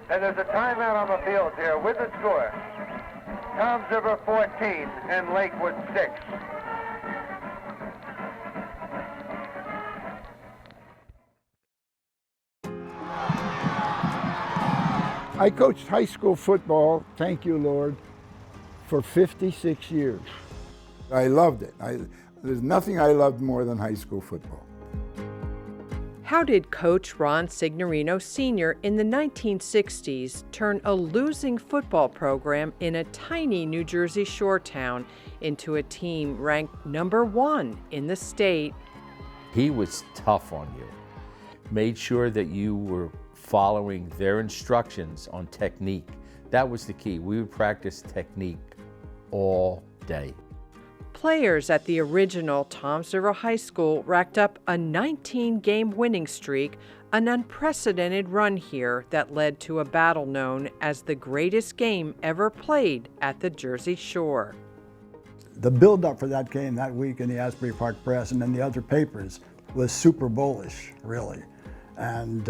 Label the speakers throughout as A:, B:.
A: And there's a timeout on the field here with the score. Toms River 14 and Lakewood 6.
B: I coached high school football, thank you, Lord, for 56 years. I loved it. There's nothing I loved more than high school football.
C: How did Coach Ron Signorino Sr. in the 1960s turn a losing football program in a tiny New Jersey shore town into a team ranked #1 in the state?
D: He was tough on you, made sure that you were following their instructions on technique. That was the key. We would practice technique all day.
C: Players at the original Toms River High School racked up a 19-game winning streak, an unprecedented run here that led to a battle known as the greatest game ever played at the Jersey Shore.
E: The build-up for that game that week in the Asbury Park Press and in the other papers was Super Bowl-ish, really. And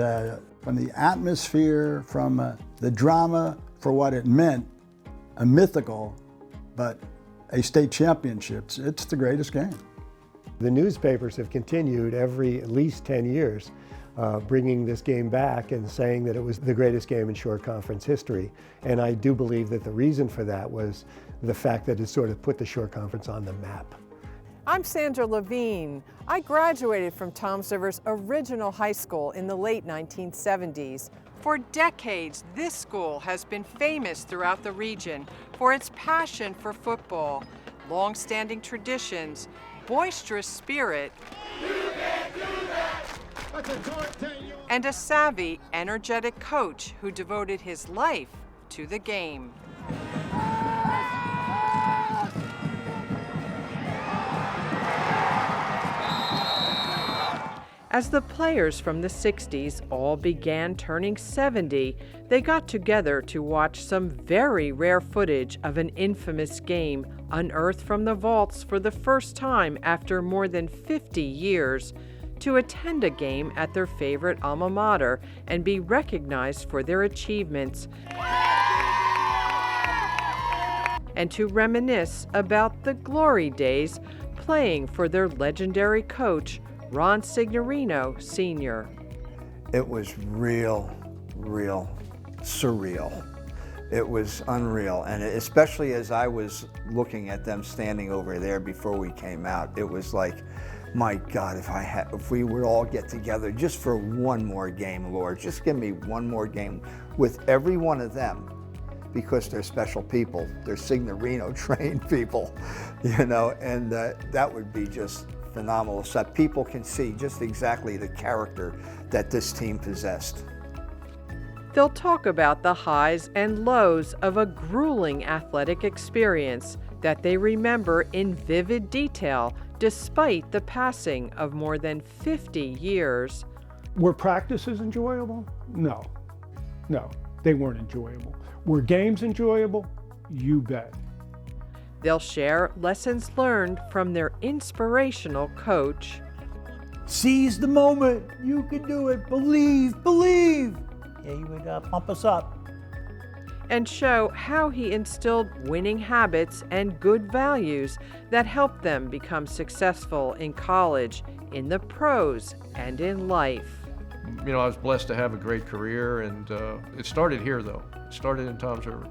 E: from the atmosphere, from the drama, for what it meant, a mythical, but a state championship, it's the greatest game.
F: The newspapers have continued every at least 10 years bringing this game back and saying that it was the greatest game in Shore Conference history. And I do believe that the reason for that was the fact that it sort of put the Shore Conference on the map.
C: I'm Sandra Levine. I graduated from Toms River's original high school in the late 1970s. For decades, this school has been famous throughout the region for its passion for football, long-standing traditions, boisterous spirit, and a savvy, energetic coach who devoted his life to the game. As the players from the 60s all began turning 70, they got together to watch some very rare footage of an infamous game unearthed from the vaults for the first time after more than 50 years, to attend a game at their favorite alma mater and be recognized for their achievements, and to reminisce about the glory days playing for their legendary coach, Ron Signorino Sr.
G: It was real surreal. It was unreal, and especially as I was looking at them standing over there before we came out, it was like, my God, if we would all get together just for one more game, Lord, just give me one more game with every one of them, because they're special people, they're Signorino trained people, you know, and that would be just phenomenal, so that people can see just exactly the character that this team possessed.
C: They'll talk about the highs and lows of a grueling athletic experience that they remember in vivid detail despite the passing of more than 50 years.
H: Were practices enjoyable? No, they weren't enjoyable. Were games enjoyable? You bet.
C: They'll share lessons learned from their inspirational coach.
I: Seize the moment. You can do it. Believe. Yeah, he would pump us up.
C: And show how he instilled winning habits and good values that helped them become successful in college, in the pros, and in life.
J: You know, I was blessed to have a great career, and it started here, though. It started in Toms River.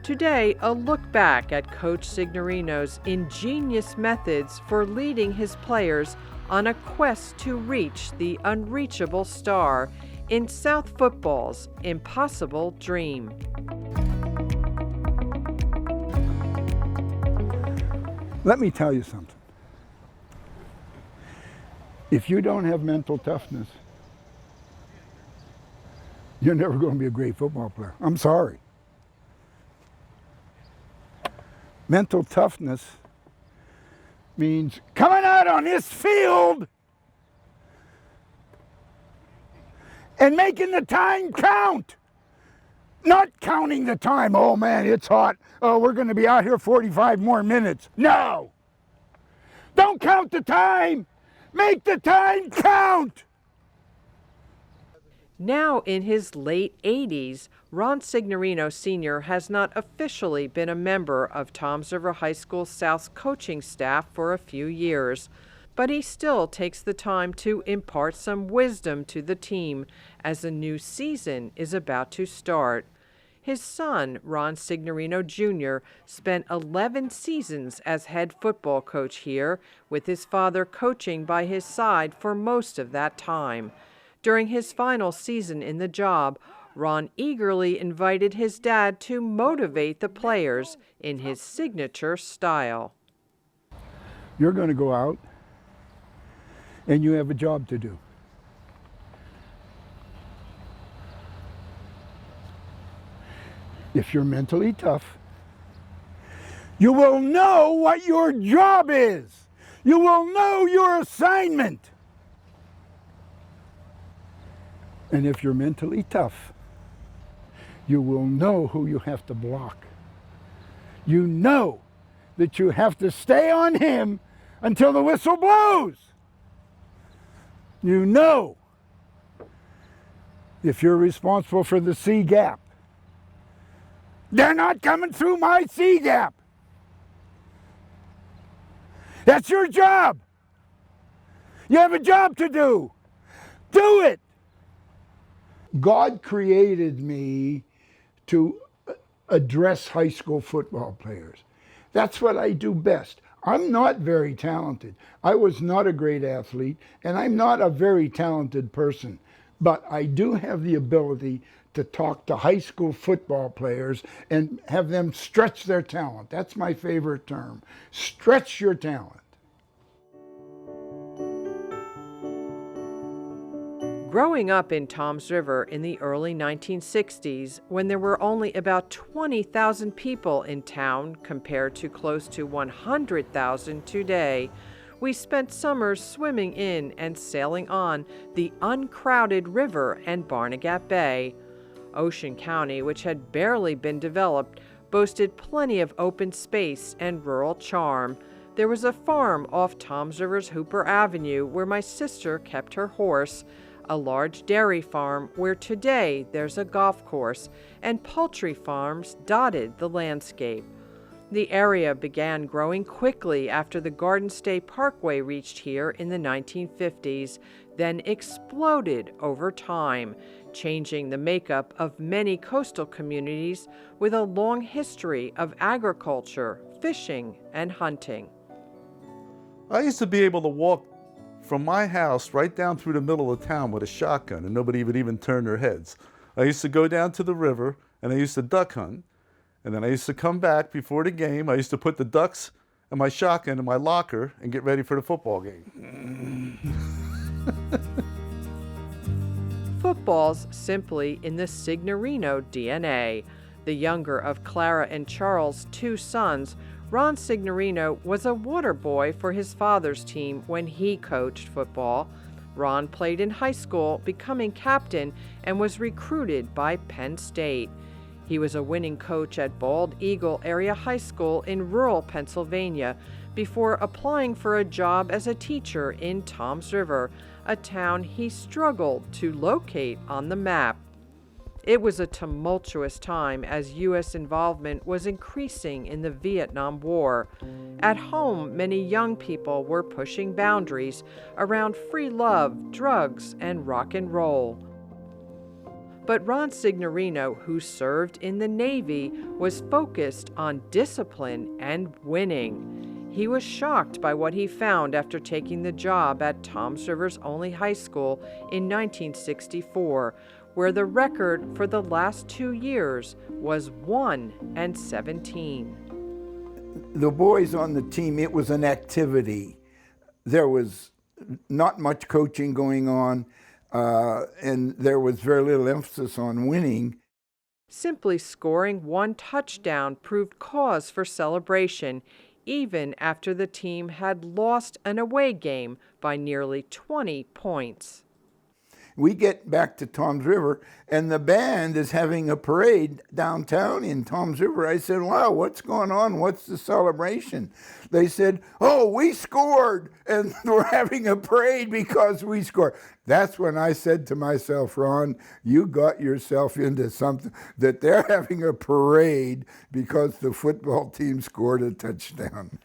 C: Today, a look back at Coach Signorino's ingenious methods for leading his players on a quest to reach the unreachable star in South football's impossible dream.
B: Let me tell you something. If you don't have mental toughness, you're never going to be a great football player. I'm sorry. Mental toughness means coming out on this field and making the time count. Not counting the time, oh man, it's hot. Oh, we're going to be out here 45 more minutes. No! Don't count the time! Make the time count!
C: Now in his late 80s, Ron Signorino Sr. has not officially been a member of Toms River High School South's coaching staff for a few years, but he still takes the time to impart some wisdom to the team as a new season is about to start. His son, Ron Signorino Jr., spent 11 seasons as head football coach here, with his father coaching by his side for most of that time. During his final season in the job, Ron eagerly invited his dad to motivate the players in his signature style.
B: You're going to go out and you have a job to do. If you're mentally tough, you will know what your job is. You will know your assignment. And if you're mentally tough, you will know who you have to block. You know that you have to stay on him until the whistle blows. You know if you're responsible for the C gap, they're not coming through my C gap. That's your job. You have a job to do. Do it. God created me to address high school football players. That's what I do best. I'm not very talented. I was not a great athlete, and I'm not a very talented person. But I do have the ability to talk to high school football players and have them stretch their talent. That's my favorite term. Stretch your talent.
C: Growing up in Toms River in the early 1960s, when there were only about 20,000 people in town compared to close to 100,000 today, we spent summers swimming in and sailing on the uncrowded river and Barnegat Bay. Ocean County, which had barely been developed, boasted plenty of open space and rural charm. There was a farm off Toms River's Hooper Avenue where my sister kept her horse, a large dairy farm where today there's a golf course, and poultry farms dotted the landscape. The area began growing quickly after the Garden State Parkway reached here in the 1950s, then exploded over time, changing the makeup of many coastal communities with a long history of agriculture, fishing, and hunting.
K: I used to be able to walk from my house right down through the middle of town with a shotgun, and nobody would even turn their heads. I used to go down to the river, and I used to duck hunt, and then I used to come back before the game. I used to put the ducks and my shotgun in my locker and get ready for the football game.
C: Football's simply in the Signorino DNA. The younger of Clara and Charles' two sons, Ron Signorino was a water boy for his father's team when he coached football. Ron played in high school, becoming captain, and was recruited by Penn State. He was a winning coach at Bald Eagle Area High School in rural Pennsylvania before applying for a job as a teacher in Toms River, a town he struggled to locate on the map. It was a tumultuous time as U.S. involvement was increasing in the Vietnam War. At home, many young people were pushing boundaries around free love, drugs, and rock and roll. But Ron Signorino, who served in the Navy, was focused on discipline and winning. He was shocked by what he found after taking the job at Toms River's only high school in 1964, where the record for the last 2 years was 1-17.
B: The boys on the team, it was an activity. There was not much coaching going on, and there was very little emphasis on winning.
C: Simply scoring one touchdown proved cause for celebration, even after the team had lost an away game by nearly 20 points.
B: We get back to Toms River, and the band is having a parade downtown in Toms River. I said, wow, what's going on? What's the celebration? They said, oh, we scored, and we're having a parade because we scored. That's when I said to myself, Ron, you got yourself into something, that they're having a parade because the football team scored a touchdown.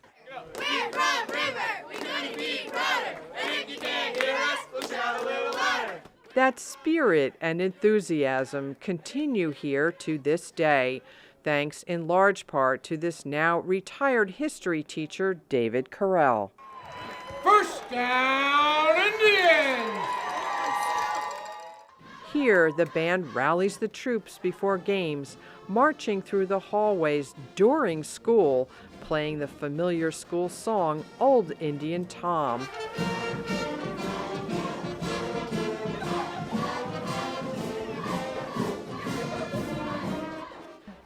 L: We're from River, we're gonna be prouder, and if you can't hear us, we'll shout a little louder.
C: That spirit and enthusiasm continue here to this day, thanks in large part to this now retired history teacher, David Carell.
L: First down, Indians!
C: Here, the band rallies the troops before games, marching through the hallways during school, playing the familiar school song, Old Indian Tom.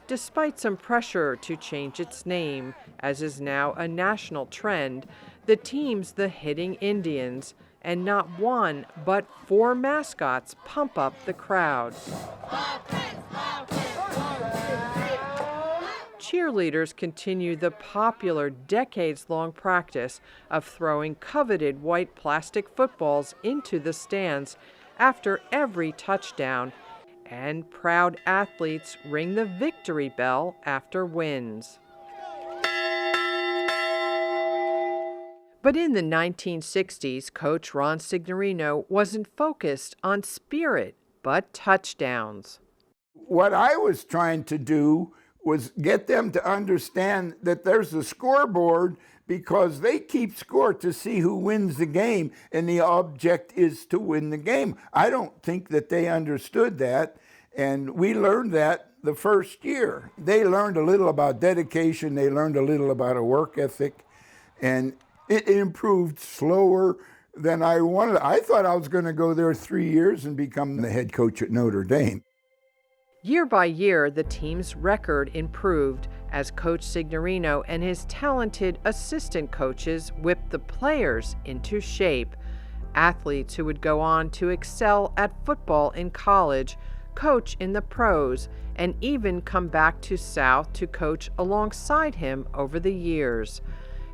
C: Despite some pressure to change its name, as is now a national trend, the team's the Hitting Indians, and not one, but 4 mascots pump up the crowd. Cheerleaders continue the popular decades-long practice of throwing coveted white plastic footballs into the stands after every touchdown, and proud athletes ring the victory bell after wins. But in the 1960s, Coach Ron Signorino wasn't focused on spirit, but touchdowns.
B: What I was trying to do was get them to understand that there's a scoreboard because they keep score to see who wins the game, and the object is to win the game. I don't think that they understood that, and we learned that the first year. They learned a little about dedication, they learned a little about a work ethic, and it improved slower than I wanted. I thought I was going to go there 3 years and become the head coach at Notre Dame.
C: Year by year, the team's record improved as Coach Signorino and his talented assistant coaches whipped the players into shape. Athletes who would go on to excel at football in college, coach in the pros, and even come back to South to coach alongside him over the years.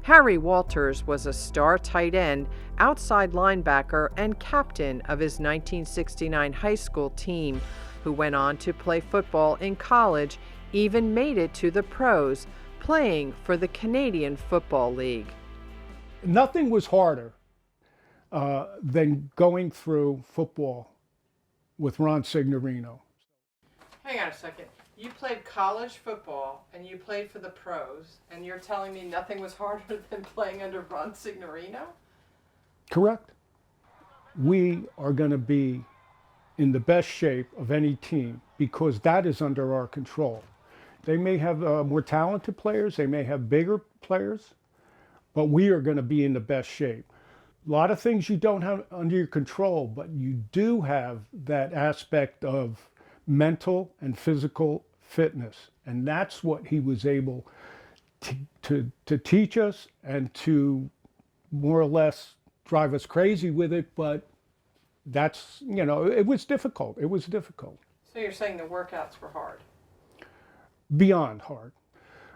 C: Harry Walters was a star tight end, outside linebacker, and captain of his 1969 high school team, who went on to play football in college, even made it to the pros, playing for the Canadian Football League.
H: Nothing was harder than going through football with Ron Signorino.
C: Hang on a second. You played college football and you played for the pros, and you're telling me nothing was harder than playing under Ron Signorino?
H: Correct. We are going to be in the best shape of any team because that is under our control. They may have more talented players, they may have bigger players, but we are going to be in the best shape. A lot of things you don't have under your control, but you do have that aspect of mental and physical fitness. And that's what he was able to teach us and to more or less drive us crazy with it. But that's, you know, it was difficult. It was difficult.
C: So you're saying the workouts were hard?
H: Beyond hard,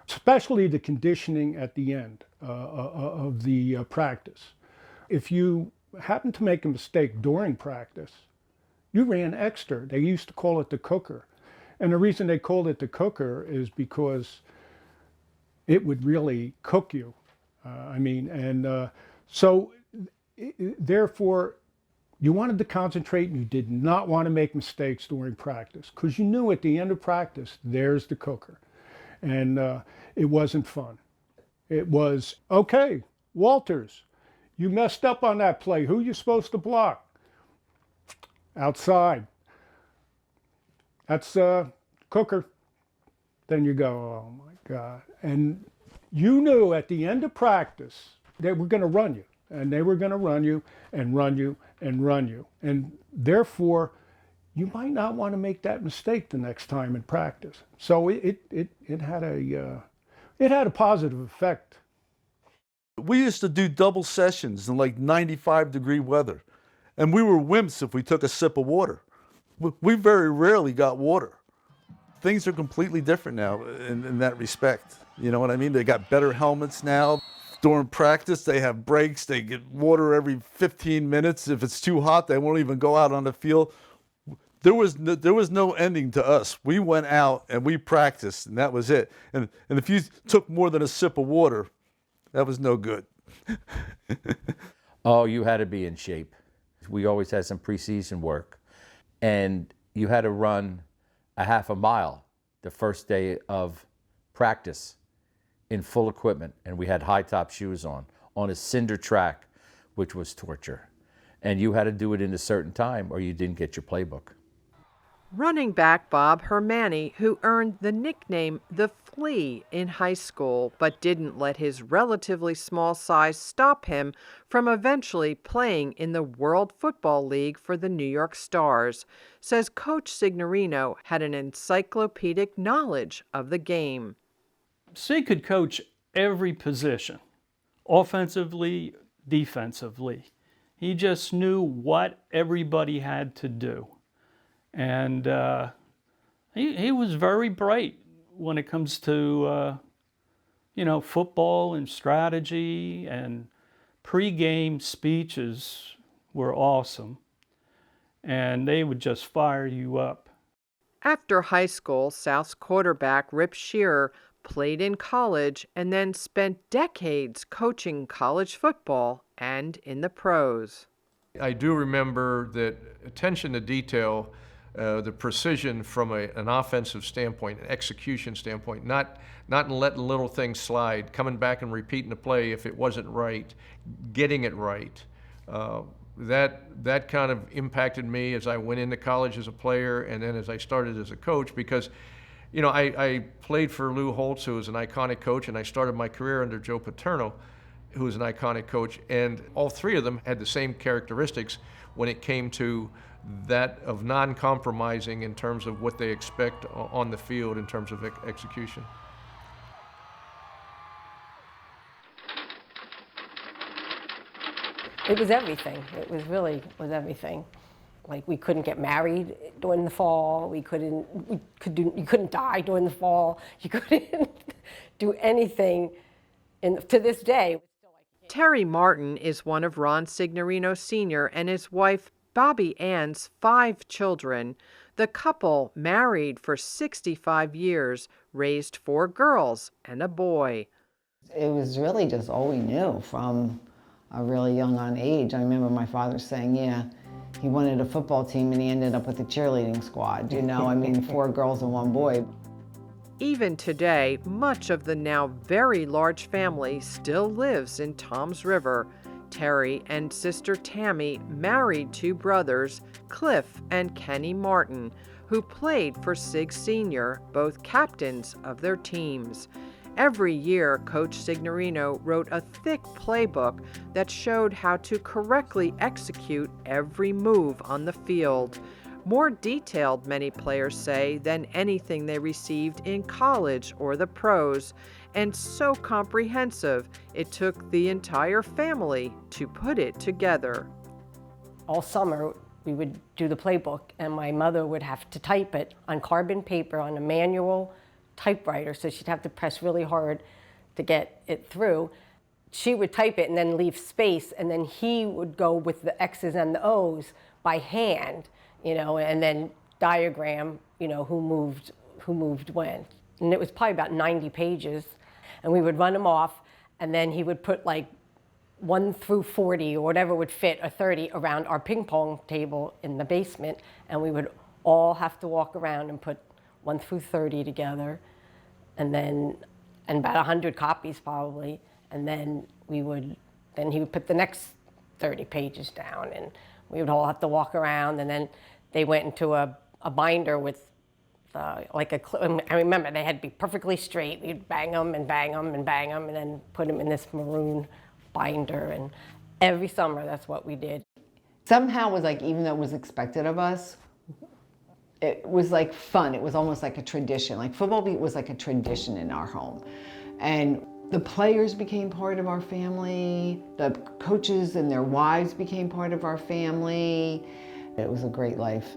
H: especially the conditioning at the end of the practice. If you happen to make a mistake during practice, you ran extra. They used to call it the cooker. And the reason they called it the cooker is because it would really cook you. Therefore, you wanted to concentrate and you did not want to make mistakes during practice because you knew at the end of practice, there's the cooker. And it wasn't fun. It was, okay, Walters, you messed up on that play. Who are you supposed to block? Outside. That's cooker. Then you go, oh my God. And you knew at the end of practice they were going to run you. And they were going to run you and run you and run you. And therefore, you might not want to make that mistake the next time in practice. So it had a positive effect.
K: We used to do double sessions in like 95-degree weather. And we were wimps if we took a sip of water. We very rarely got water. Things are completely different now in that respect. You know what I mean? They got better helmets now. During practice, they have breaks. They get water every 15 minutes. If it's too hot, they won't even go out on the field. There was no ending to us. We went out and we practiced, and that was it. And if you took more than a sip of water, that was no good.
D: Oh, you had to be in shape. We always had some preseason work, and you had to run a half a mile the first day of practice in full equipment, and we had high-top shoes on a cinder track, which was torture. And you had to do it in a certain time or you didn't get your playbook.
C: Running back Bob Hermanni, who earned the nickname the Flea in high school, but didn't let his relatively small size stop him from eventually playing in the World Football League for the New York Stars, says Coach Signorino had an encyclopedic knowledge of the game.
M: Sig could coach every position, offensively, defensively. He just knew what everybody had to do. And he was very bright when it comes to, football and strategy, and pre-game speeches were awesome. And they would just fire you up.
C: After high school, South's quarterback Rip Scherer played in college and then spent decades coaching college football and in the pros.
J: I do remember that attention to detail, the precision from an offensive standpoint, an execution standpoint, not letting little things slide, coming back and repeating the play if it wasn't right, getting it right. That kind of impacted me as I went into college as a player and then as I started as a coach, because I played for Lou Holtz, who was an iconic coach, and I started my career under Joe Paterno, who was an iconic coach, and all three of them had the same characteristics when it came to that of non-compromising in terms of what they expect on the field in terms of execution.
N: It was everything. It was everything. Like, we couldn't get married during the fall. You couldn't die during the fall. You couldn't do anything. To this day.
C: Terry Martin is one of Ron Signorino Sr. and his wife Bobby Ann's 5 children. The couple, married for 65 years, raised 4 girls and a boy.
O: It was really just all we knew from a really young age. I remember my father saying, he wanted a football team and he ended up with a cheerleading squad, 4 girls and 1 boy.
C: Even today, much of the now very large family still lives in Toms River. Terry and sister Tammy married 2 brothers, Cliff and Kenny Martin, who played for Sig Sr., both captains of their teams. Every year, Coach Signorino wrote a thick playbook that showed how to correctly execute every move on the field. More detailed, many players say, than anything they received in college or the pros, and so comprehensive it took the entire family to put it together.
N: All summer, we would do the playbook, and my mother would have to type it on carbon paper on a manual typewriter, so she'd have to press really hard to get it through. She would type it and then leave space, and then he would go with the X's and the O's by hand, and then diagram, who moved when. And it was probably about 90 pages, and we would run them off, and then he would put like 1 through 40 or whatever would fit, or 30, around our ping pong table in the basement, and we would all have to walk around and put 1 through 30 together, and about 100 copies probably, and then he would put the next 30 pages down, and we would all have to walk around, and then they went into a binder with I remember they had to be perfectly straight. We'd bang them and bang them and bang them, and then put them in this maroon binder, and every summer that's what we did.
O: Somehow it was like, even though it was expected of us, it was like fun. It was almost like a tradition. Like football was like a tradition in our home. And The players became part of our family. The coaches and their wives became part of our family. It was a great life.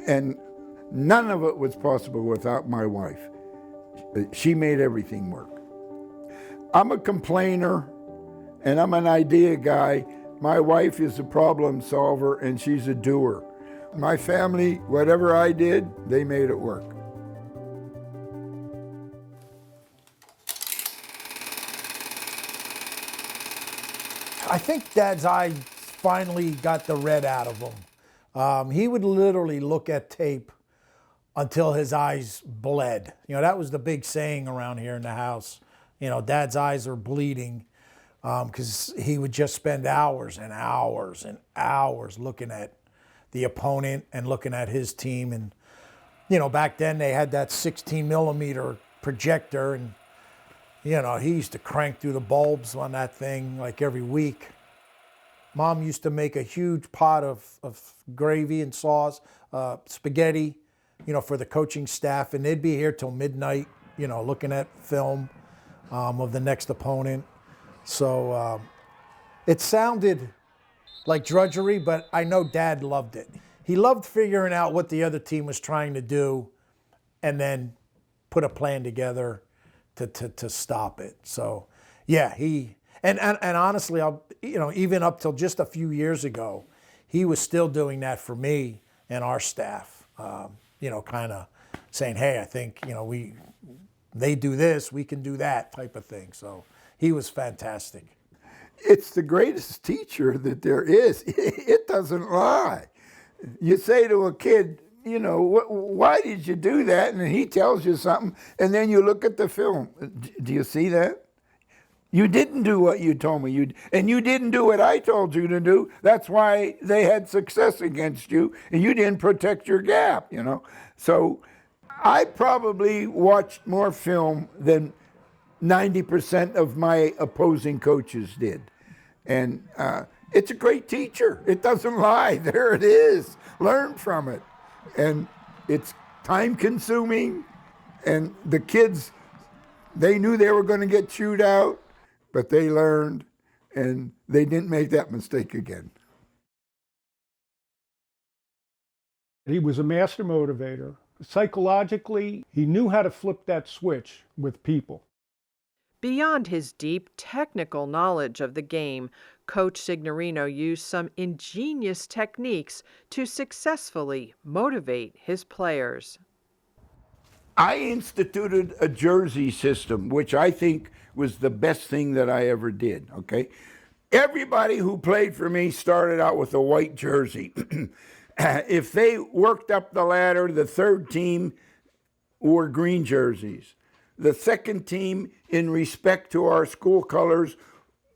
B: And none of it was possible without my wife. She made everything work. I'm a complainer and I'm an idea guy. My wife is a problem solver and she's a doer. My family, whatever I did, they made it work.
I: I think Dad's eyes finally got the red out of him. He would literally look at tape until his eyes bled. You know, that was the big saying around here in the house. You know, Dad's eyes are bleeding, because he would just spend hours and hours and hours looking at the opponent and looking at his team. And, you know, back then they had that 16 millimeter projector, and, you know, he used to crank through the bulbs on that thing like every week. Mom used to make a huge pot of gravy and sauce, spaghetti, you know, for the coaching staff, and they'd be here till midnight, you know, looking at film of the next opponent. So it sounded like drudgery, but I know Dad loved it. He loved figuring out what the other team was trying to do and then put a plan together to stop it. So yeah, and honestly, you know, even up till just a few years ago, he was still doing that for me and our staff. You know, kind of saying, hey, I think, you know, they do this, we can do that type of thing. So he was fantastic.
B: It's the greatest teacher that there is. It doesn't lie. You say to a kid, you know, why did you do that? And he tells you something, and then you look at the film. Do you see that? You didn't do what you told me, and you didn't do what I told you to do. That's why they had success against you, and you didn't protect your gap, you know. So I probably watched more film than 90% of my opposing coaches did. And it's a great teacher. It doesn't lie. There it is. Learn from it. And it's time consuming, and the kids, they knew they were going to get chewed out, but they learned, and they didn't make that mistake again.
H: He was a master motivator. Psychologically, he knew how to flip that switch with people.
C: Beyond his deep technical knowledge of the game, Coach Signorino used some ingenious techniques to successfully motivate his players.
B: I instituted a jersey system, which I think was the best thing that I ever did, okay? Everybody who played for me started out with a white jersey. If they worked up the ladder, the third team wore green jerseys. The second team, in respect to our school colors,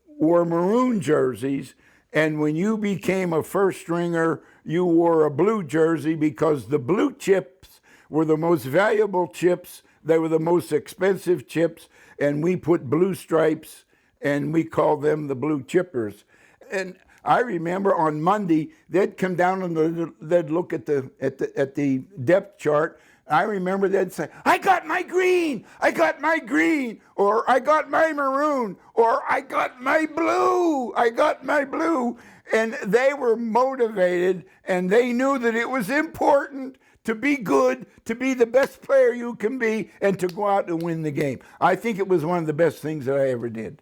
B: wore maroon jerseys. And when you became a first stringer, you wore a blue jersey, because the blue chips were the most valuable chips. They were the most expensive chips. And we put blue stripes, and we called them the blue chippers. And I remember on Monday, they'd come down and they'd look at the depth chart. I remember they'd say, I got my green, I got my green, or I got my maroon, or I got my blue, I got my blue. And they were motivated, and they knew that it was important to be good, to be the best player you can be, and to go out and win the game. I think it was one of the best things that I ever did.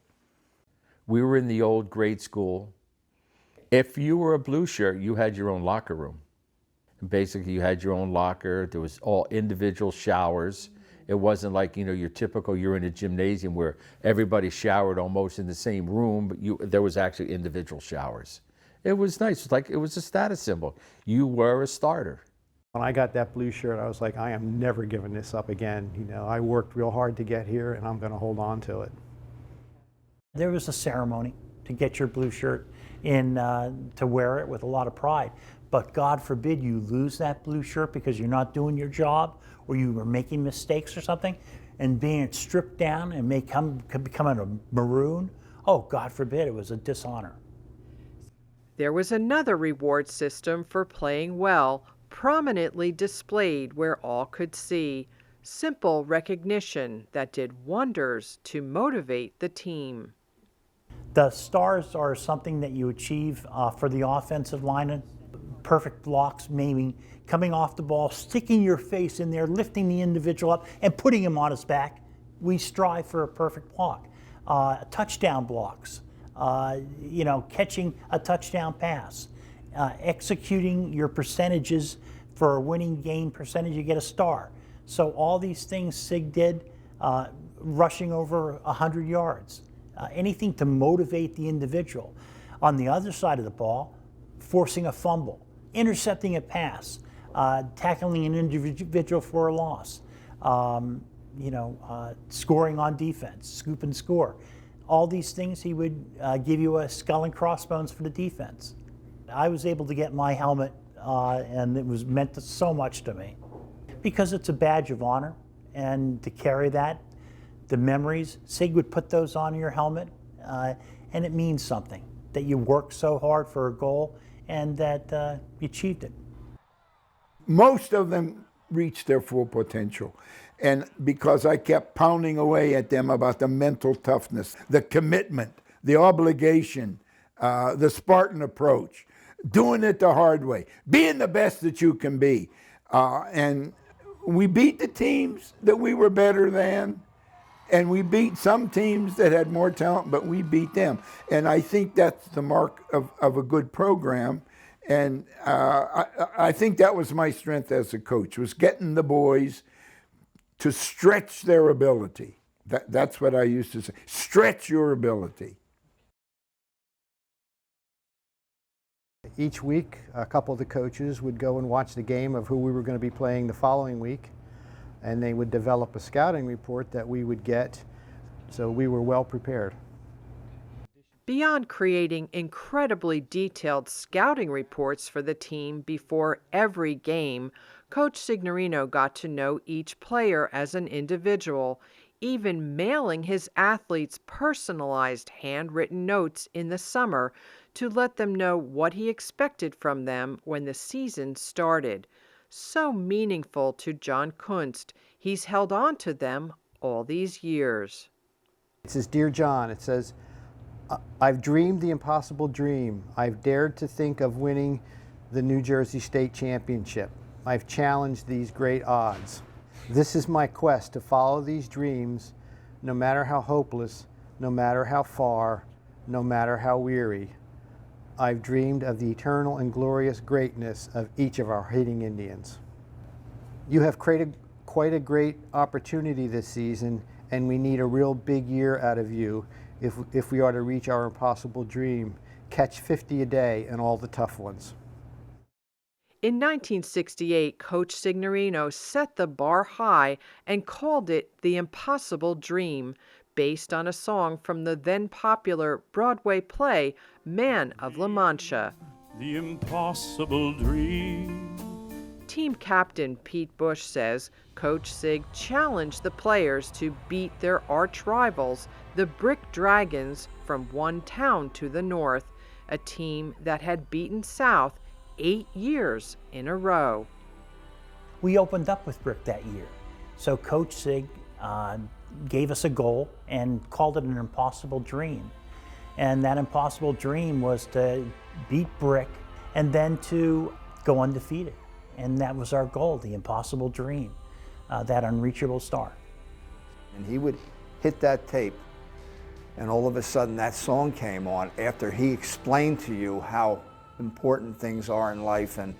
D: We were in the old grade school. If you were a blue shirt, you had your own locker room. Basically, you had your own locker. There was all individual showers. It wasn't like, you know, your typical, you're in a gymnasium where everybody showered almost in the same room, but there was actually individual showers. It was nice. It was a status symbol. You were a starter.
F: When I got that blue shirt, I was like, I am never giving this up again. You know, I worked real hard to get here, and I'm going to hold on to it.
I: There was a ceremony to get your blue shirt in, to wear it with a lot of pride. But God forbid you lose that blue shirt because you're not doing your job, or you were making mistakes or something, and being stripped down and becoming a maroon. Oh, God forbid, it was a dishonor.
C: There was another reward system for playing well, prominently displayed where all could see. Simple recognition that did wonders to motivate the team.
P: The stars are something that you achieve for the offensive line. Perfect blocks, meaning coming off the ball, sticking your face in there, lifting the individual up, and putting him on his back. We strive for a perfect block. Touchdown blocks, catching a touchdown pass, executing your percentages for a winning game percentage, you get a star. So all these things Sig did, rushing over 100 yards, anything to motivate the individual. On the other side of the ball, forcing a fumble, intercepting a pass, tackling an individual for a loss, scoring on defense, scoop and score. All these things, he would give you a skull and crossbones for the defense. I was able to get my helmet, and it was meant so much to me. Because it's a badge of honor, and to carry that, the memories, Sig would put those on your helmet, and it means something, that you worked so hard for a goal and that you achieved it.
B: Most of them reached their full potential. And because I kept pounding away at them about the mental toughness, the commitment, the obligation, the Spartan approach, doing it the hard way, being the best that you can be. And we beat the teams that we were better than, and we beat some teams that had more talent, but we beat them. And I think that's the mark of a good program. And I think that was my strength as a coach, was getting the boys to stretch their ability. That's what I used to say, stretch your ability.
Q: Each week, a couple of the coaches would go and watch the game of who we were going to be playing the following week, and they would develop a scouting report that we would get, so we were well prepared.
C: Beyond creating incredibly detailed scouting reports for the team before every game, Coach Signorino got to know each player as an individual, even mailing his athletes personalized handwritten notes in the summer to let them know what he expected from them when the season started. So meaningful to Jon Kuntz, he's held on to them all these years.
Q: It says, "Dear John," it says, "I've dreamed the impossible dream. I've dared to think of winning the New Jersey State Championship. I've challenged these great odds. This is my quest to follow these dreams, no matter how hopeless, no matter how far, no matter how weary. I've dreamed of the eternal and glorious greatness of each of our hating Indians. You have created quite a great opportunity this season, and we need a real big year out of you if we are to reach our impossible dream. Catch 50 a day and all the tough ones."
C: In 1968, Coach Signorino set the bar high and called it the Impossible Dream, based on a song from the then popular Broadway play Man of La Mancha.
R: The impossible dream.
C: Team captain Pete Bush says Coach Sig challenged the players to beat their arch rivals, the Brick Dragons, from one town to the north, a team that had beaten South 8 years in a row.
P: We opened up with Brick that year. So Coach Sig gave us a goal and called it an impossible dream. And that impossible dream was to beat Brick and then to go undefeated. And that was our goal, the impossible dream, that unreachable star.
G: And he would hit that tape, and all of a sudden that song came on after he explained to you how important things are in life and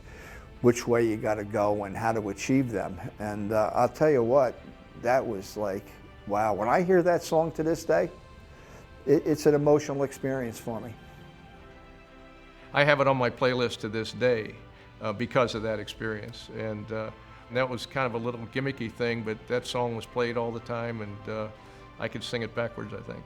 G: which way you got to go and how to achieve them. And I'll tell you what, that was like, wow. When I hear that song to this day, it's an emotional experience for me.
J: I have it on my playlist to this day because of that experience. And that was kind of a little gimmicky thing, but that song was played all the time, and I could sing it backwards, I think.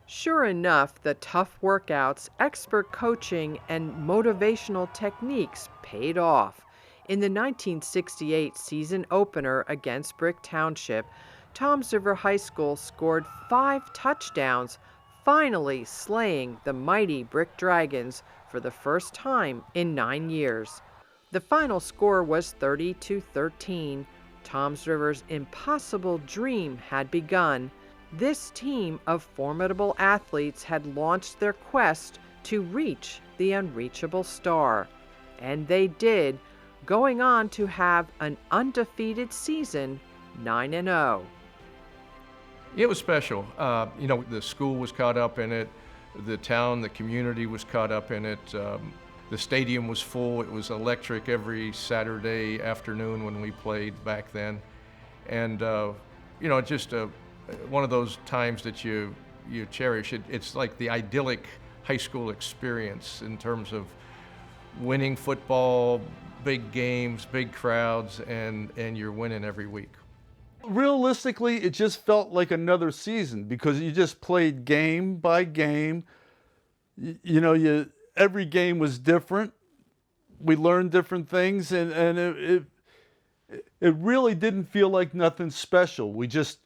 C: Sure enough, the tough workouts, expert coaching, and motivational techniques paid off. In the 1968 season opener against Brick Township, Toms River High School scored 5 touchdowns, finally slaying the mighty Brick Dragons for the first time in 9 years. The final score was 30-13. Toms River's impossible dream had begun. This team of formidable athletes had launched their quest to reach the unreachable star. And they did, going on to have an undefeated season, 9-0.
J: It was special. You know, the school was caught up in it. The town, the community was caught up in it. The stadium was full. It was electric every Saturday afternoon when we played back then. And, you know, just one of those times that you cherish. It's like the idyllic high school experience in terms of winning football, big games, big crowds, and you're winning every week.
K: Realistically, it just felt like another season because you just played game by game. You know, every game was different. We learned different things, and it really didn't feel like nothing special. We just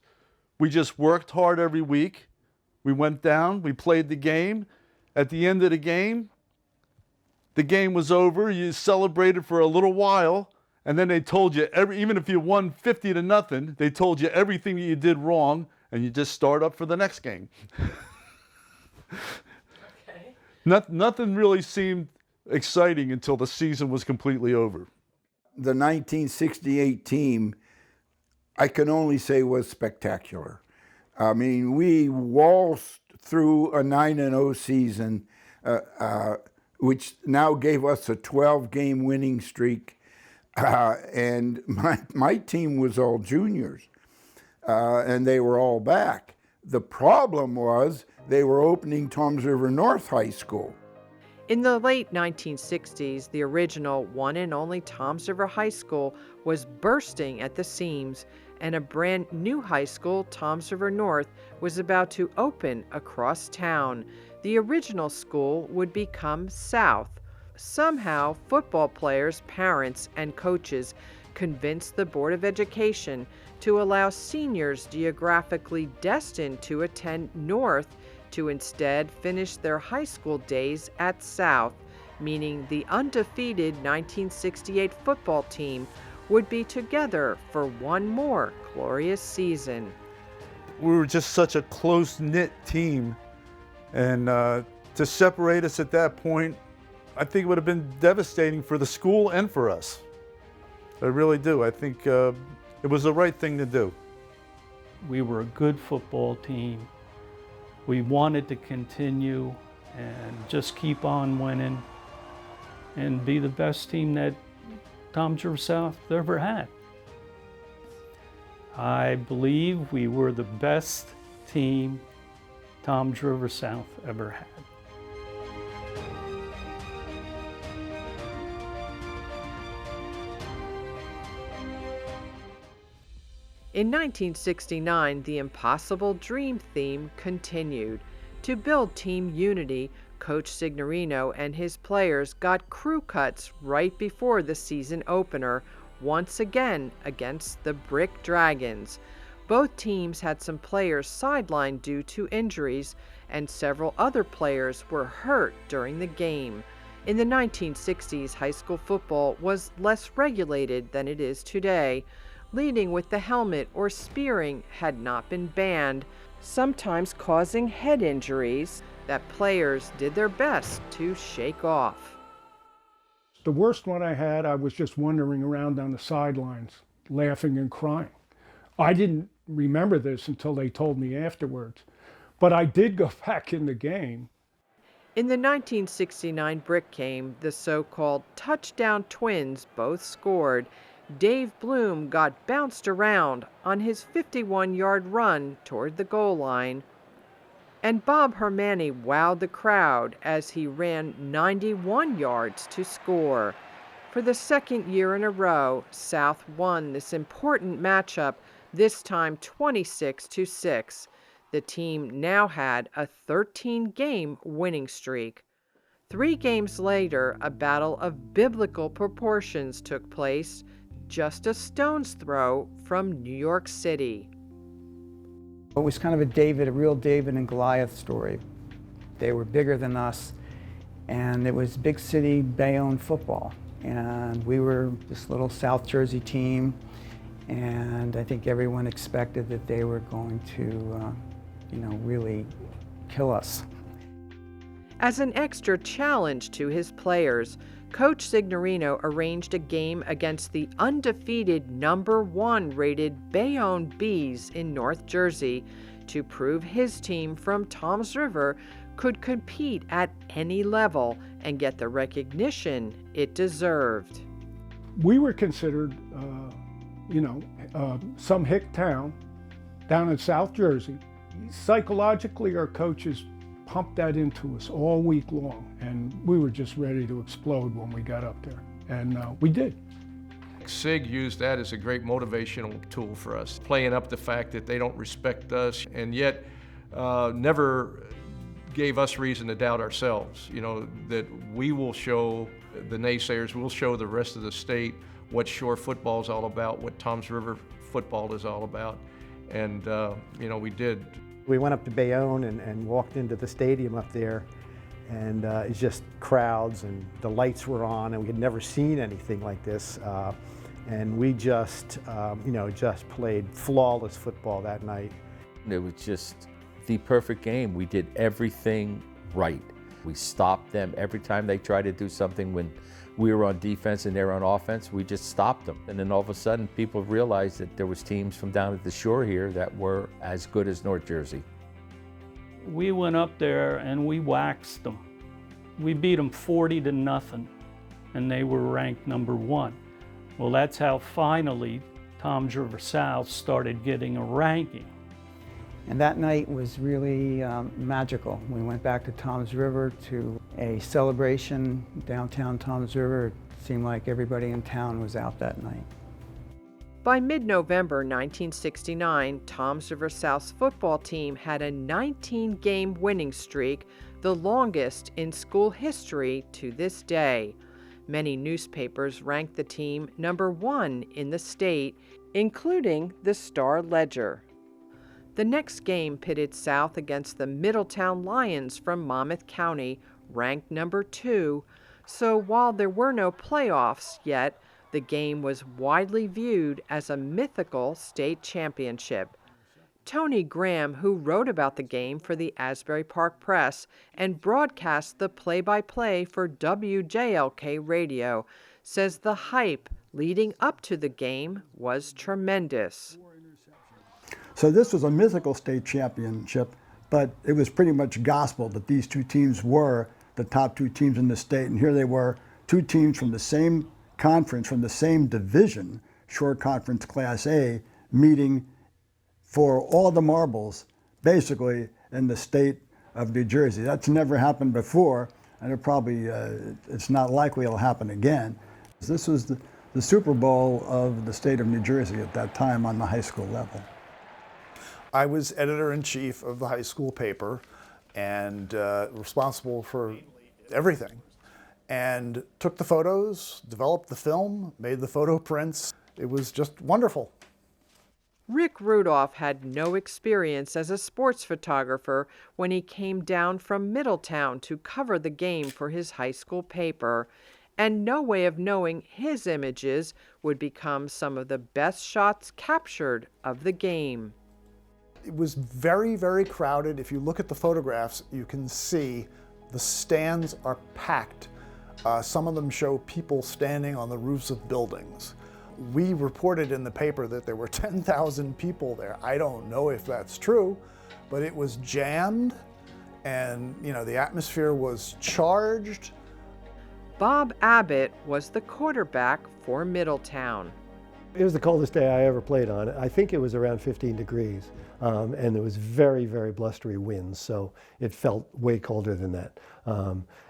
K: worked hard every week. We went down, we played the game. At the end of the game was over. You celebrated for a little while, and then they told you, even if you won 50-0, they told you everything that you did wrong, and you just start up for the next game.
C: Okay.
K: Nothing really seemed exciting until the season was completely over.
B: The 1968 team, I can only say, was spectacular. I mean, we waltzed through a 9-0 season, which now gave us a 12-game winning streak. And my team was all juniors, and they were all back. The problem was they were opening Toms River North High School.
C: In the late 1960s, the original one and only Toms River High School was bursting at the seams, and a brand new high school, Toms River North, was about to open across town. The original school would become South. Somehow, football players, parents, and coaches convinced the Board of Education to allow seniors geographically destined to attend North to instead finish their high school days at South, meaning the undefeated 1968 football team would be together for one more glorious season.
K: We were just such a close-knit team, and to separate us at that point, I think it would have been devastating for the school and for us. I really do. I think it was the right thing to do.
M: We were a good football team. We wanted to continue and just keep on winning and be the best team that Toms River South ever had. I believe we were the best team Toms River South ever had.
C: In 1969, the Impossible Dream theme continued. To build team unity, Coach Signorino and his players got crew cuts right before the season opener, once again against the Brick Dragons. Both teams had some players sidelined due to injuries, and several other players were hurt during the game. In the 1960s, high school football was less regulated than it is today. Leading with the helmet or spearing had not been banned, sometimes causing head injuries that players did their best to shake off.
H: The worst one I had, I was just wandering around on the sidelines, laughing and crying. I didn't remember this until they told me afterwards, but I did go back in the game.
C: In the 1969 Brick game, the so-called touchdown twins both scored. Dave Bloom got bounced around on his 51-yard run toward the goal line. And Bob Hermanni wowed the crowd as he ran 91 yards to score. For the second year in a row, South won this important matchup, this time 26-6. The team now had a 13-game winning streak. 3 games later, a battle of biblical proportions took place, just a stone's throw from New York City.
S: It was kind of a real David and Goliath story. They were bigger than us, and it was big city Bayonne football. And we were this little South Jersey team, And I think everyone expected that they were going to, really kill us.
C: As an extra challenge to his players, Coach Signorino arranged a game against the undefeated #1 rated Bayonne Bees in North Jersey to prove his team from Toms River could compete at any level and get the recognition it deserved.
H: We were considered, some hick town down in South Jersey. Psychologically, our coaches pumped that into us all week long, and we were just ready to explode when we got up there, and we did.
J: SIG used that as a great motivational tool for us, playing up the fact that they don't respect us, and yet never gave us reason to doubt ourselves, that we will show the naysayers, we'll show the rest of the state what shore football is all about, what Toms River football is all about, and we did.
Q: We went up to Bayonne and walked into the stadium up there, and it's just crowds, and the lights were on, and we had never seen anything like this. And we just played flawless football that night.
D: It was just the perfect game. We did everything right. We stopped them every time they tried to do something. When we were on defense and they were on offense, we just stopped them. And then all of a sudden, people realized that there was teams from down at the shore here that were as good as North Jersey.
M: We went up there and we waxed them. We beat them 40-0, and they were ranked #1. Well, that's how finally Toms River South started getting a ranking.
S: And that night was really magical. We went back to Toms River to a celebration downtown Toms River. It seemed like everybody in town was out that night.
C: By mid-November 1969, Toms River South's football team had a 19-game winning streak, the longest in school history to this day. Many newspapers ranked the team #1 in the state, including the Star-Ledger. The next game pitted South against the Middletown Lions from Monmouth County, ranked #2, so while there were no playoffs yet, the game was widely viewed as a mythical state championship. Tony Graham, who wrote about the game for the Asbury Park Press and broadcast the play-by-play for WJLK Radio, says the hype leading up to the game was tremendous.
E: So this was a mythical state championship, but it was pretty much gospel that these two teams were the top two teams in the state. And here they were, two teams from the same conference, from the same division, Shore Conference Class A, meeting for all the marbles, basically, in the state of New Jersey. That's never happened before, and it's not likely it'll happen again. This was the Super Bowl of the state of New Jersey at that time on the high school level.
I: I was editor-in-chief of the high school paper and responsible for everything, and took the photos, developed the film, made the photo prints. It was just wonderful.
C: Rick Rudolph had no experience as a sports photographer when he came down from Middletown to cover the game for his high school paper, and no way of knowing his images would become some of the best shots captured of the game.
I: It was very, very crowded. If you look at the photographs, you can see the stands are packed. Some of them show people standing on the roofs of buildings. We reported in the paper that there were 10,000 people there. I don't know if that's true, but it was jammed, and the atmosphere was charged.
C: Bob Abbot was the quarterback for Middletown.
F: It was the coldest day I ever played on. I think it was around 15 degrees, and there was very, very blustery winds, so it felt way colder than that.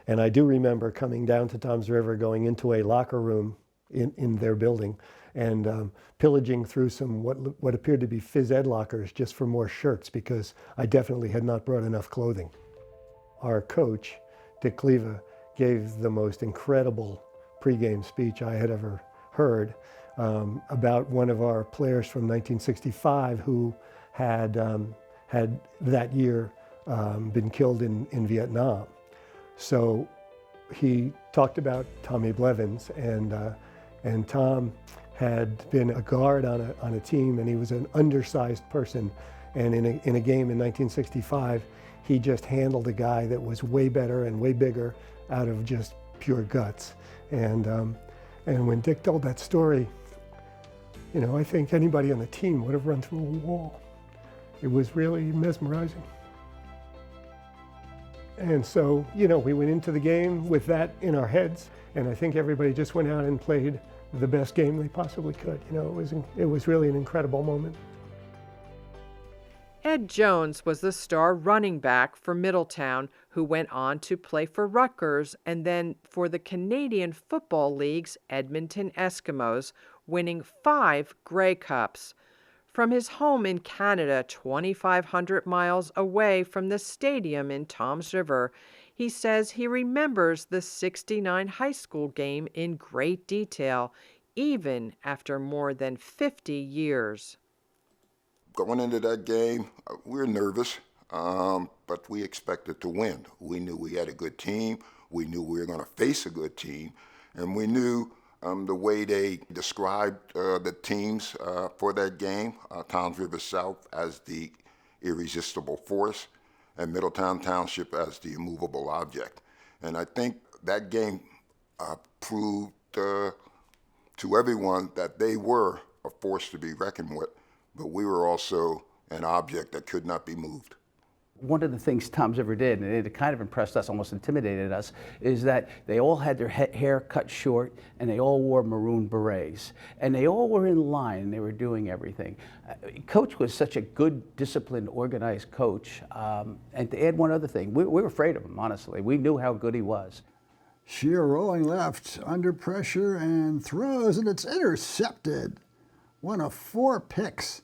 F: And I do remember coming down to Toms River, going into a locker room in their building, and pillaging through some what appeared to be phys ed lockers just for more shirts, because I definitely had not brought enough clothing. Our coach, Dick Cleva, gave the most incredible pregame speech I had ever heard about one of our players from 1965 who had that year been killed in Vietnam. So he talked about Tommy Blevins, and Tom had been a guard on a team, and he was an undersized person. And in a game in 1965, he just handled a guy that was way better and way bigger out of just pure guts. And when Dick told that story, you know, I think anybody on the team would have run through a wall. It was really mesmerizing. And so, you know, we went into the game with that in our heads, and I think everybody just went out and played the best game they possibly could. You know, it was really an incredible moment.
C: Ed Jones was the star running back for Middletown, who went on to play for Rutgers and then for the Canadian Football League's Edmonton Eskimos, winning 5 Grey Cups. From his home in Canada, 2,500 miles away from the stadium in Toms River, he says he remembers the '69 high school game in great detail, even after more than 50 years.
T: Going into that game, we were nervous, but we expected to win. We knew we had a good team. We knew we were going to face a good team. And we knew the way they described the teams for that game, Toms River South as the irresistible force and Middletown Township as the immovable object. And I think that game proved to everyone that they were a force to be reckoned with, but we were also an object that could not be moved.
U: One of the things Toms River did, and it kind of impressed us, almost intimidated us, is that they all had their hair cut short and they all wore maroon berets. And they all were in line and they were doing everything. Coach was such a good, disciplined, organized coach. And to add one other thing, we were afraid of him, honestly. We knew how good he was.
E: Scherer rolling left under pressure and throws, and it's intercepted. One of 4 picks.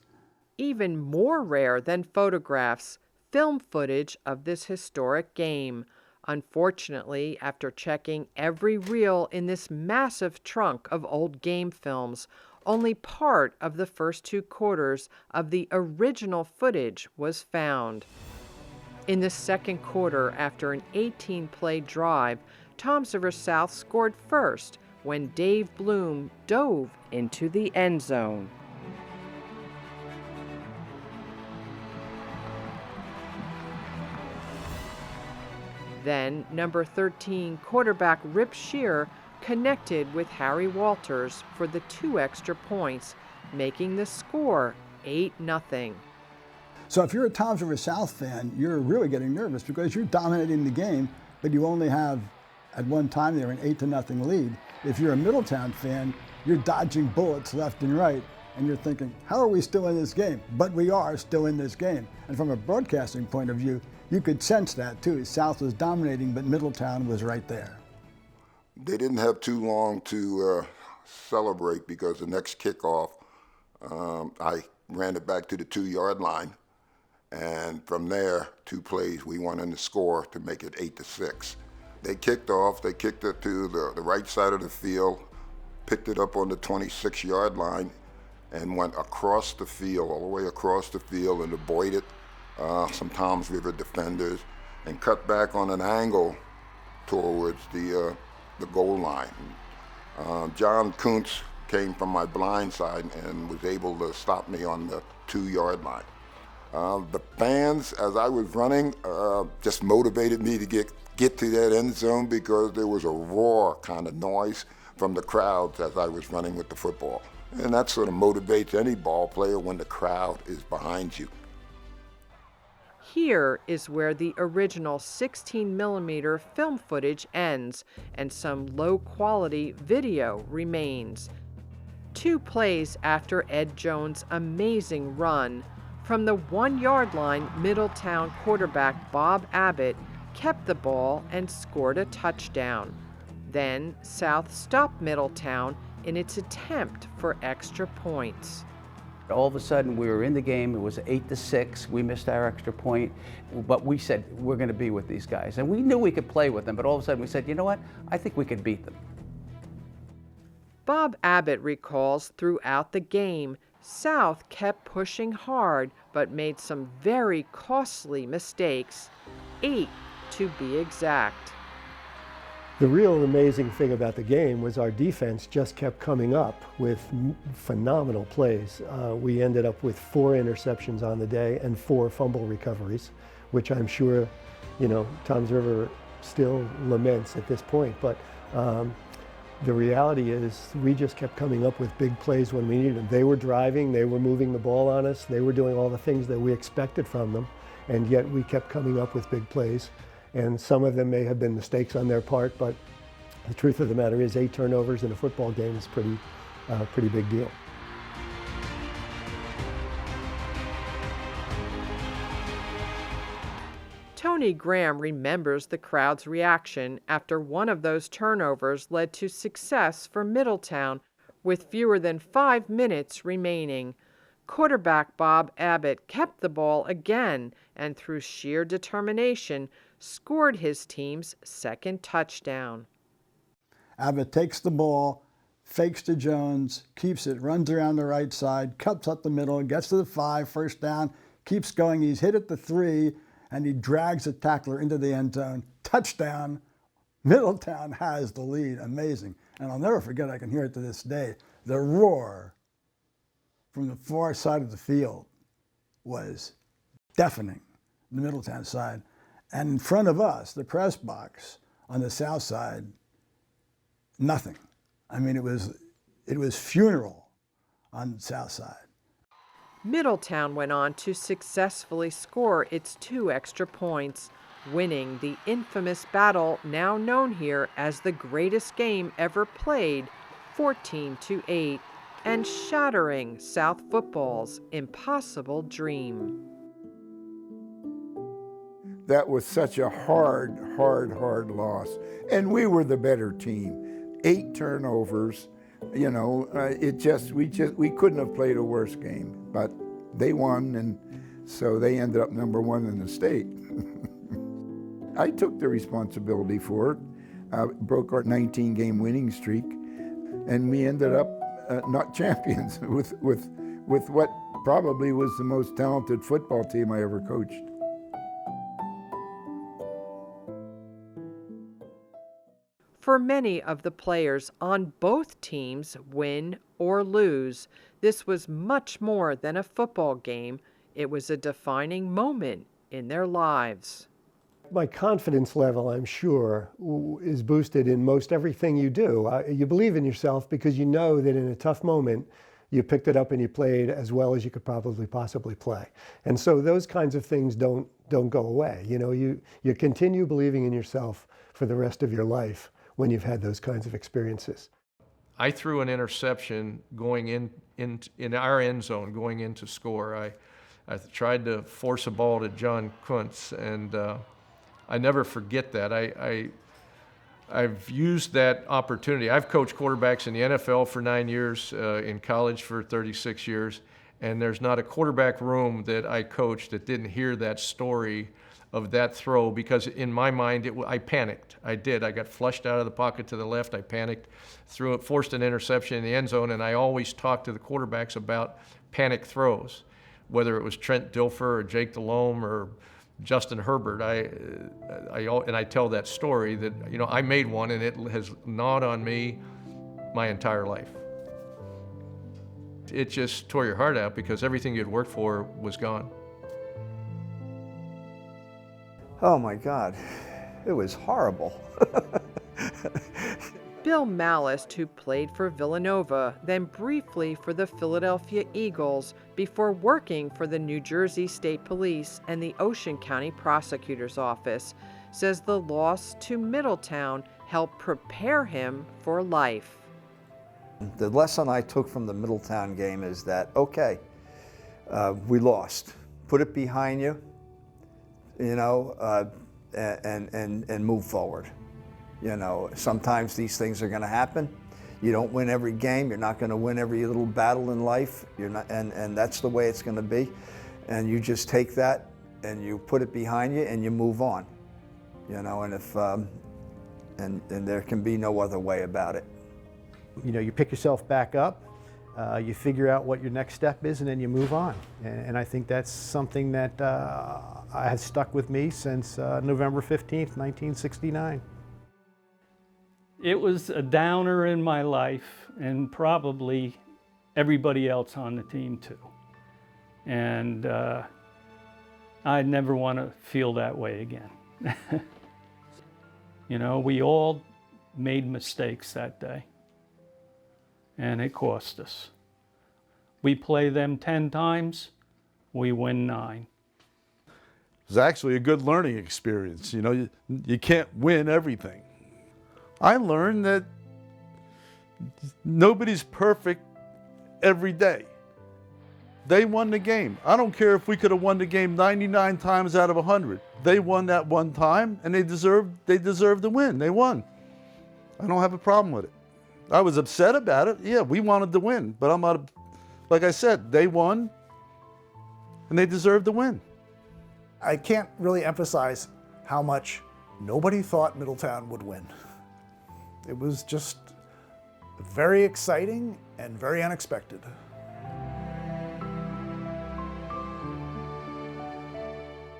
C: Even more rare than photographs, film footage of this historic game. Unfortunately, after checking every reel in this massive trunk of old game films, only part of the first 2 quarters of the original footage was found. In the second quarter, after an 18-play drive, Toms River South scored first when Dave Bloom dove into the end zone. Then, number 13 quarterback Rip Scherer connected with Harry Walters for the 2 extra points, making the score 8-0.
E: So if you're a Toms River South fan, you're really getting nervous because you're dominating the game, but you only have, at one time there, an 8-0 lead. If you're a Middletown fan, you're dodging bullets left and right, and you're thinking, how are we still in this game? But we are still in this game. And from a broadcasting point of view, you could sense that too. South was dominating, but Middletown was right there.
T: They didn't have too long to celebrate because the next kickoff, I ran it back to the 2-yard line. And from there, 2 plays, we won in the score to make it 8-6. They kicked off, they kicked it to the right side of the field, picked it up on the 26-yard line, and went across the field, all the way across the field, and avoided some Toms River defenders, and cut back on an angle towards the goal line. Jon Kuntz came from my blind side and was able to stop me on the 2-yard line. The fans, as I was running, just motivated me to get to that end zone because there was a roar kind of noise from the crowds as I was running with the football. And that sort of motivates any ball player when the crowd is behind you.
C: Here is where the original 16mm film footage ends and some low-quality video remains. 2 plays after Ed Jones' amazing run, from the 1-yard line, Middletown quarterback Bob Abbot kept the ball and scored a touchdown. Then South stopped Middletown in its attempt for extra points.
U: All of a sudden, we were in the game. It was 8-6. We missed our extra point, but we said, we're going to be with these guys. And we knew we could play with them, but all of a sudden we said, you know what? I think we could beat them.
C: Bob Abbot recalls throughout the game, South kept pushing hard, but made some very costly mistakes, 8 to be exact.
F: The real amazing thing about the game was our defense just kept coming up with phenomenal plays. We ended up with 4 interceptions on the day and 4 fumble recoveries, which I'm sure, you know, Toms River still laments at this point. But the reality is we just kept coming up with big plays when we needed them. They were driving, they were moving the ball on us, they were doing all the things that we expected from them, and yet we kept coming up with big plays. And some of them may have been mistakes on their part, but the truth of the matter is 8 turnovers in a football game is pretty big deal.
C: Tony Graham remembers the crowd's reaction after one of those turnovers led to success for Middletown with fewer than 5 minutes remaining. Quarterback Bob Abbot kept the ball again and through sheer determination scored his team's second touchdown.
E: Abbott takes the ball, fakes to Jones, keeps it, runs around the right side, cuts up the middle, gets to the 5, first down, keeps going. He's hit at the 3, and he drags the tackler into the end zone. Touchdown. Middletown has the lead. Amazing. And I'll never forget, I can hear it to this day, the roar from the far side of the field was deafening, the Middletown side. And in front of us, the press box on the south side, nothing. I mean, it was funeral on the south side.
C: Middletown went on to successfully score its 2 extra points, winning the infamous battle now known here as the greatest game ever played, 14-8, and shattering South football's impossible dream.
B: That was such a hard loss. And we were the better team. 8 turnovers, you know, we couldn't have played a worse game. But they won, and so they ended up number 1 in the state. I took the responsibility for it. Broke our 19-game winning streak, and we ended up not champions with what probably was the most talented football team I ever coached.
C: For many of the players on both teams, win or lose, this was much more than a football game. It was a defining moment in their lives.
F: My confidence level, I'm sure, is boosted in most everything you do. You believe in yourself because you know that in a tough moment, you picked it up and you played as well as you could probably possibly play. And so those kinds of things don't go away. You know, you continue believing in yourself for the rest of your life when you've had those kinds of experiences.
J: I threw an interception going in our end zone going into score. I tried to force a ball to Jon Kuntz, and I never forget that. I've used that opportunity. I've coached quarterbacks in the NFL for 9 years, in college for 36 years, and there's not a quarterback room that I coached that didn't hear that story of that throw, because in my mind, I panicked. I did. I got flushed out of the pocket to the left. I panicked, threw it, forced an interception in the end zone, and I always talk to the quarterbacks about panic throws, whether it was Trent Dilfer or Jake Delhomme or Justin Herbert. I tell that story that, you know, I made one and it has gnawed on me my entire life. It just tore your heart out because everything you'd worked for was gone.
G: Oh my God, it was horrible.
C: Bill Mallist, who played for Villanova, then briefly for the Philadelphia Eagles, before working for the New Jersey State Police and the Ocean County Prosecutor's Office, says the loss to Middletown helped prepare him for life.
G: The lesson I took from the Middletown game is that, okay, we lost. Put it behind you, you know, and move forward. You know, sometimes these things are going to happen. You don't win every game. You're not going to win every little battle in life. You're not, and that's the way it's going to be. And you just take that and you put it behind you and you move on. You know, and if and there can be no other way about it.
Q: You know, you pick yourself back up, you figure out what your next step is, and then you move on. And I think that's something that has stuck with me since November 15th, 1969.
M: It was a downer in my life, and probably everybody else on the team too. And I never want to feel that way again. You know, we all made mistakes that day, and it cost us. We play them 10 times, we win 9.
K: It was actually a good learning experience. You know, you can't win everything. I learned that nobody's perfect every day. They won the game. I don't care if we could have won the game 99 times out of 100. They won that one time, and they deserved to win. They won. I don't have a problem with it. I was upset about it. Yeah, we wanted to win, but I'm not. Like I said, they won, and they deserved to win.
I: I can't really emphasize how much nobody thought Middletown would win. It was just very exciting and very unexpected.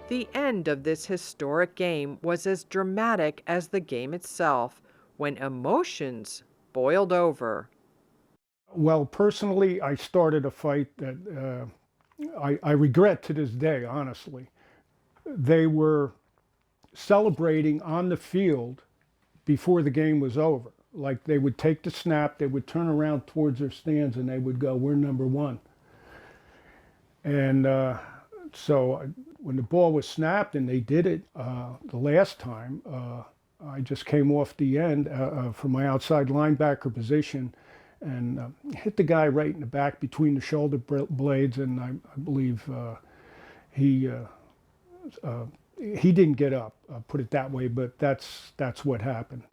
C: The end of this historic game was as dramatic as the game itself, when emotions boiled over.
H: Well, personally, I started a fight that I regret to this day, honestly. They were celebrating on the field before the game was over. Like, they would take the snap, they would turn around towards their stands, and they would go, "We're number one." And so when the ball was snapped, and they did it the last time, I just came off the end from my outside linebacker position and hit the guy right in the back between the shoulder blades, and I believe he didn't get up, put it that way, but that's what happened.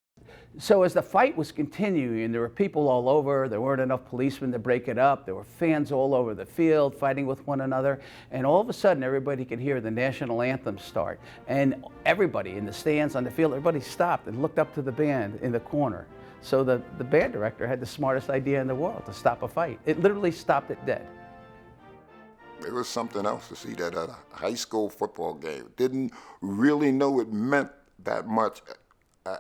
U: So as the fight was continuing, and there were people all over, there weren't enough policemen to break it up, there were fans all over the field fighting with one another, and all of a sudden everybody could hear the national anthem start. And everybody in the stands on the field, everybody stopped and looked up to the band in the corner. So the band director had the smartest idea in the world to stop a fight. It literally stopped it dead.
T: It was something else to see that at a high school football game. Didn't really know it meant that much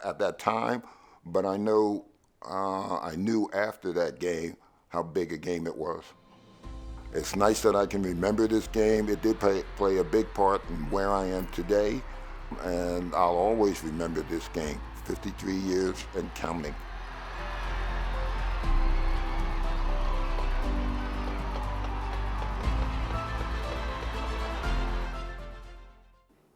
T: at that time, but I knew after that game how big a game it was. It's nice that I can remember this game. It did play a big part in where I am today, and I'll always remember this game, 53 years and counting.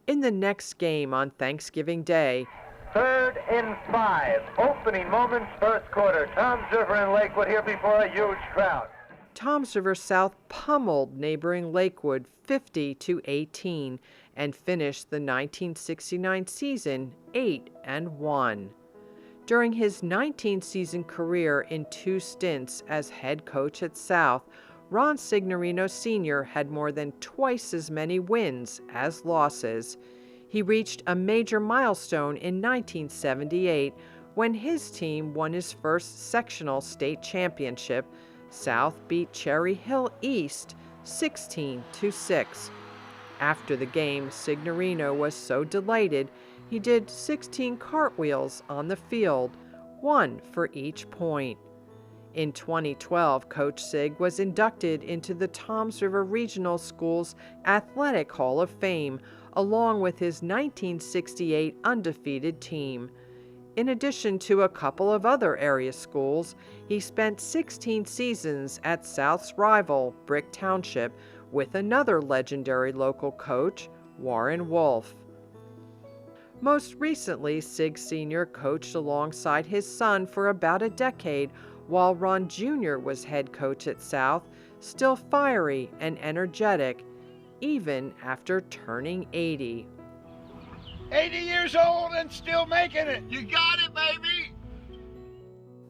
C: In the next game on Thanksgiving Day,
A: 3rd and 5, opening moments, first quarter. Toms River and Lakewood here before a huge crowd.
C: Toms River South pummeled neighboring Lakewood 50-18 and finished the 1969 season 8-1. During his 19-season career in 2 stints as head coach at South, Ron Signorino Sr. had more than twice as many wins as losses. He reached a major milestone in 1978 when his team won his first sectional state championship. South beat Cherry Hill East 16-6. After the game, Signorino was so delighted he did 16 cartwheels on the field, 1 for each point. In 2012, Coach Sig was inducted into the Toms River Regional Schools Athletic Hall of Fame, along with his 1968 undefeated team. In addition to a couple of other area schools, he spent 16 seasons at South's rival, Brick Township, with another legendary local coach, Warren Wolf. Most recently, Sig Sr. coached alongside his son for about a decade, while Ron Jr. was head coach at South, still fiery and energetic, even after turning 80.
B: 80 years old and still making it. You got it, baby.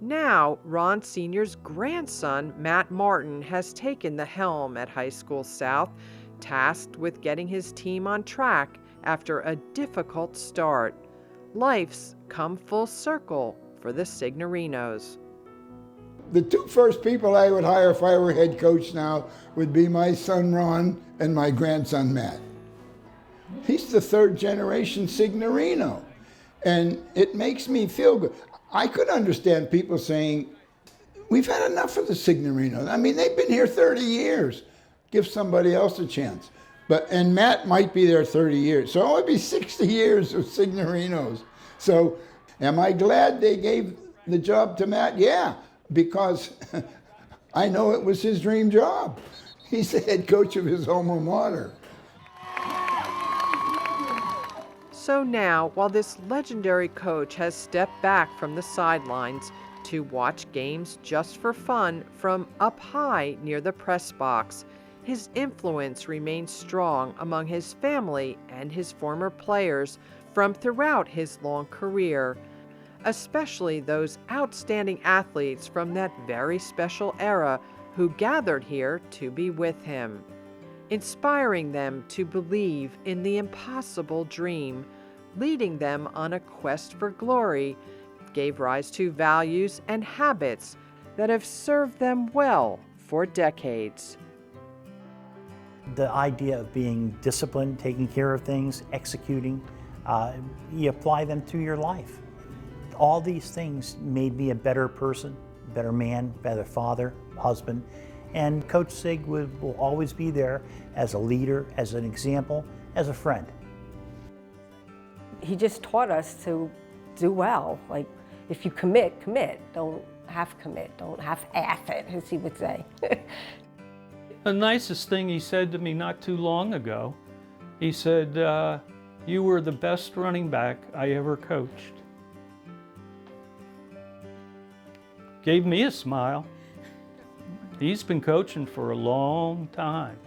C: Now, Ron Sr.'s grandson, Matt Martin, has taken the helm at High School South, tasked with getting his team on track after a difficult start. Life's come full circle for the Signorinos.
B: The 2 first people I would hire if I were head coach now would be my son Ron and my grandson Matt. He's the 3rd generation Signorino, and it makes me feel good. I could understand people saying, we've had enough of the Signorinos. I mean, they've been here 30 years. Give somebody else a chance. And Matt might be there 30 years. So it would be 60 years of Signorinos. So am I glad they gave the job to Matt? Yeah, because I know it was his dream job. He's the head coach of his alma mater.
C: So now, while this legendary coach has stepped back from the sidelines to watch games just for fun from up high near the press box, his influence remains strong among his family and his former players from throughout his long career, especially those outstanding athletes from that very special era who gathered here to be with him, inspiring them to believe in the impossible dream, leading them on a quest for glory, gave rise to values and habits that have served them well for decades.
P: The idea of being disciplined, taking care of things, executing, you apply them to your life. All these things made me a better person, better man, better father, husband, and Coach Sig will always be there as a leader, as an example, as a friend.
N: He just taught us to do well. Like, if you commit, commit. Don't half commit. Don't half-ass it, as he would say.
M: The nicest thing he said to me not too long ago, he said, you were the best running back I ever coached. Gave me a smile. He's been coaching for a long time,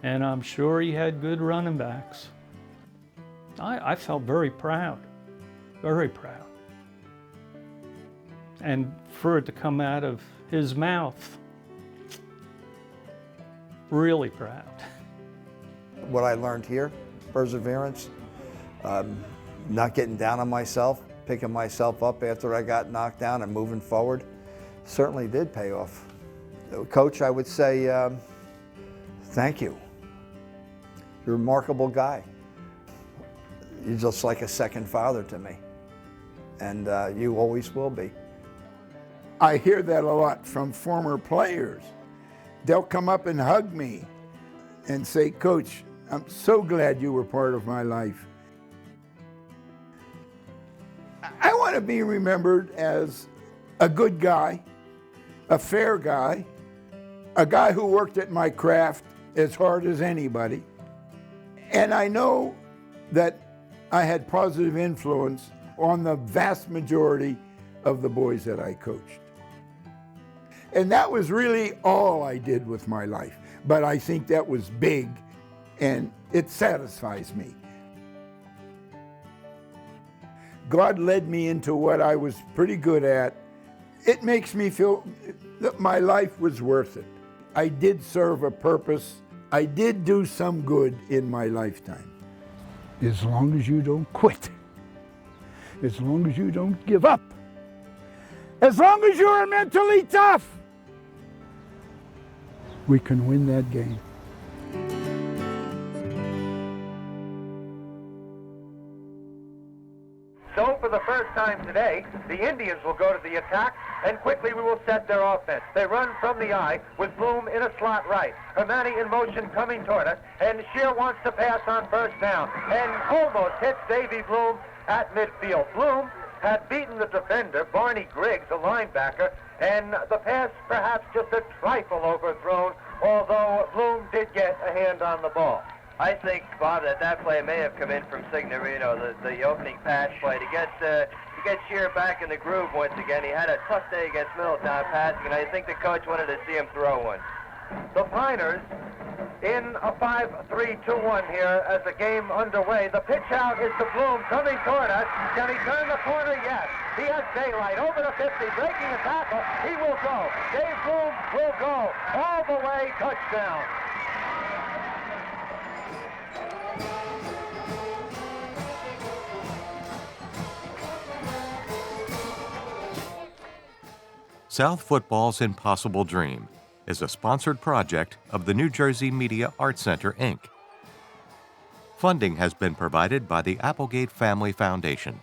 M: and I'm sure he had good running backs. I felt very proud, very proud. And for it to come out of his mouth, really proud.
G: What I learned here, perseverance, not getting down on myself, picking myself up after I got knocked down and moving forward, certainly did pay off. Coach, I would say, thank you. You're a remarkable guy. You're just like a second father to me, and you always will be.
B: I hear that a lot from former players. They'll come up and hug me and say, Coach, I'm so glad you were part of my life. I want to be remembered as a good guy, a fair guy, a guy who worked at my craft as hard as anybody. And I know that I had positive influence on the vast majority of the boys that I coached. And that was really all I did with my life. But I think that was big, and it satisfies me. God led me into what I was pretty good at. It makes me feel that my life was worth it. I did serve a purpose. I did do some good in my lifetime.
H: As long as you don't quit, as long as you don't give up, as long as you are mentally tough, we can win that game.
A: So for the first time today, the Indians will go to the attack, and quickly we will set their offense. They run from the eye with Bloom in a slot right. Hermanni in motion coming toward us, and Scherer wants to pass on first down, and almost hits Davy Bloom at midfield. Bloom had beaten the defender, Barney Griggs, a linebacker, and the pass perhaps just a trifle overthrown, although Bloom did get a hand on the ball.
L: I think, Bob, that play may have come in from Signorino, the opening pass play, to get Scherer back in the groove once again. He had a tough day against Middletown passing, and I think the coach wanted to see him throw one.
A: The Piners in a 5-3-2-1 here as the game underway. The pitch out is to Bloom coming toward us. Can he turn the corner? Yes. He has daylight over the 50, breaking a tackle. He will go. Dave Bloom will go all the way. Touchdown.
V: South Football's Impossible Dream is a sponsored project of the New Jersey Media Arts Center, Inc. Funding has been provided by the Applegate Family Foundation.